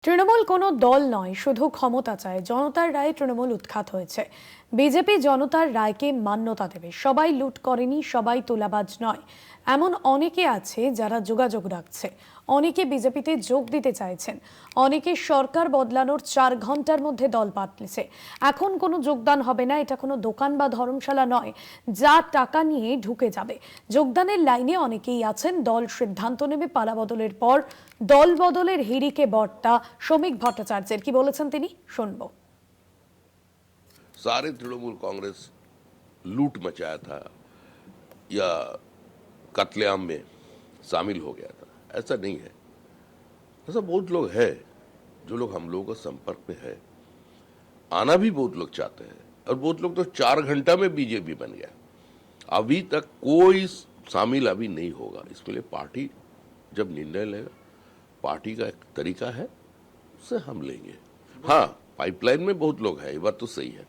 তৃণমূল কোনো দল নয়, শুধু ক্ষমতা চায়। জনতার রায়ে তৃণমূল উৎখাত হয়েছে। বিজেপি জনতার রায়কে মান্যতা দেবে। সবাই লুট করেনি, সবাই তোলাবাজ নয়। এমন অনেকে আছে যারা যোগাযোগ রাখছে। অনেকে বিজেপিতে যোগ দিতে চাইছেন। অনেকে সরকার বদলানোর 4 ঘন্টার মধ্যে দল পাল্টেছে। এখন কোনো যোগদান হবে না, এটা কোনো দোকান বা ধর্মশালা নয় যা টাকা নিয়ে ঢুকে যাবে। যোগদানের লাইনে অনেকেই আছেন। দল সিদ্ধান্ত নেবে পালাবদলের পর। দল বদলের হিড়িকে বর্তা শ্রমিক ভট্টাচার্যের কি বলেছেন তিনি, শুনবো। सारे तृणमूल कांग्रेस लूट मचाया था या कत्लेआम में शामिल हो गया था, ऐसा नहीं है। ऐसा बहुत लोग हैं जो लोग हम लोगों का संपर्क में है, आना भी बहुत लोग चाहते हैं, और बहुत लोग तो 4 घंटा में बीजेपी बन गया। अभी तक कोई शामिल अभी नहीं होगा। इसके लिए पार्टी जब निर्णय लेगा, पार्टी का एक तरीका है, उससे हम लेंगे। हाँ, पाइपलाइन में बहुत लोग हैं, ये बात तो सही है।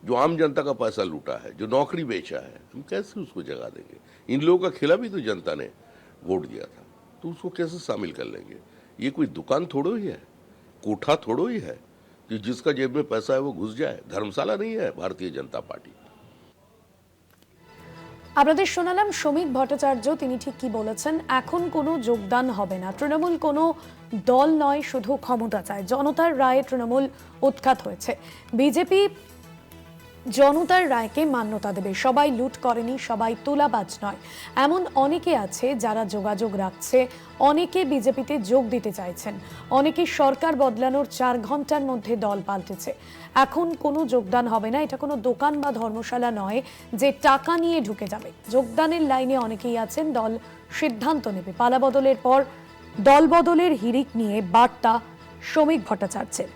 जो आम जनता का पैसा लूटा है, जो नौकरी बेचा है, हम कैसे उसको जगह देंगे? इन लोगों का खिलाफ भी तो जनता ने वोट दिया था, तो उसको कैसे शामिल कर लेंगे? ये कोई दुकान थोड़ो ही है, कोठा थोड़ो ही है कि जिसका जेब में पैसा है वो घुस जाए। धर्मशाला नहीं है भारतीय जनता पार्टी। আপনাদের শোনালাম শ্রমিক ভট্টাচার্য, তিনি ঠিক কি বলেছেন। এখন কোনো যোগদান হবে না। তৃণমূল কোনো দল নয়, শুধু ক্ষমতা চায়। জনতার রায়ে তৃণমূল উৎখাত হয়েছে। বিজেপি জনতার রায়কে মান্যতা দেবে। সবাই লুট করেনি, সবাই তোলাবাজ নয়। এমন অনেকে আছে যারা যোগাযোগ রাখছে। অনেকে বিজেপিতে যোগ দিতে চাইছেন। অনেকে সরকার বদলানোর 4 ঘন্টার মধ্যে দল পাল্টেছে। এখন কোনো যোগদান হবে না, এটা কোনো দোকান বা ধর্মশালা নয় যে টাকা নিয়ে ঢুকে যাবে। যোগদানের লাইনে অনেকেই আছেন। দল সিদ্ধান্ত নেবে পালাবদলের পর। দল বদলের হিড়িক নিয়ে বার্তা শ্রমিক ভট্টাচার্যের।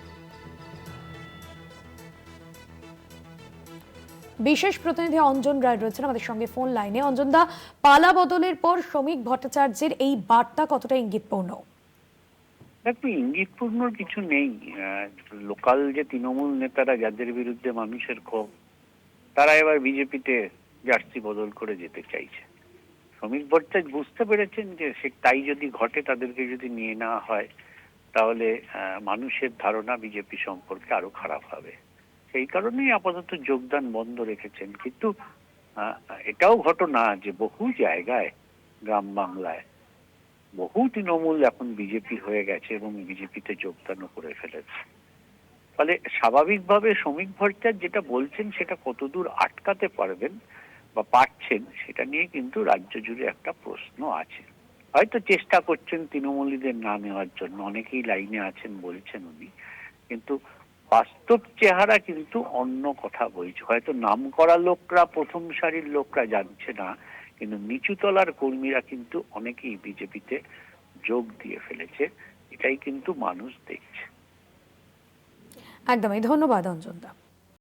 বিশেষ প্রতিনিধি অঞ্জন রায় রয়েছেন আমাদের সঙ্গে ফোন লাইনে। অঞ্জন দা, পালা বদলের পর শ্রমিক ভট্টাচার্যের এই বার্তা কতটা ইঙ্গিতপূর্ণ? একটু ইঙ্গিতপূর্ণ কিছু নেই। লোকাল যে তৃণমূল নেতারা যাদের বিরুদ্ধে মানুষের ক্ষোভ, তারা এবার বিজেপিতে জার্সি বদল করে যেতে চাইছে। শ্রমিক ভট্টাচার্য বুঝতে পেরেছেন যে সে তাই যদি ঘটে, তাদেরকে যদি নিয়ে নেওয়া হয়, তাহলে মানুষের ধারণা বিজেপি সম্পর্কে আরো খারাপ হবে। সেই কারণেই আপাতত যোগদান বন্ধ রেখেছেন। কিন্তু এটাও ঘটনা যে বহু জায়গায়, গ্রাম বাংলায় বহু তৃণমূল এখন বিজেপি হয়ে গেছে এবং বিজেপিতে যোগদানও করে ফেলেছে। ফলে স্বাভাবিকভাবে শ্রমিক ভট্টাচার্য যেটা বলছেন সেটা কতদূর আটকাতে পারবেন বা পারছেন, সেটা নিয়ে কিন্তু রাজ্য জুড়ে একটা প্রশ্ন আছে। হয়তো চেষ্টা করছেন তৃণমূলীদের না নেওয়ার জন্য, অনেকেই লাইনে আছেন বলছেন উনি, কিন্তু বাস্তব চেহারা কিন্তু অন্য কথা বলছে। হয়তো নাম করা লোকরা, প্রথম সারির লোকরা জানছে না, কিন্তু নিচুতলার কর্মীরা কিন্তু অনেকেই বিজেপিতে যোগ দিয়ে ফেলেছে। এটাই কিন্তু মানুষ দেখছে। একদমই। ধন্যবাদ অঞ্জন দা।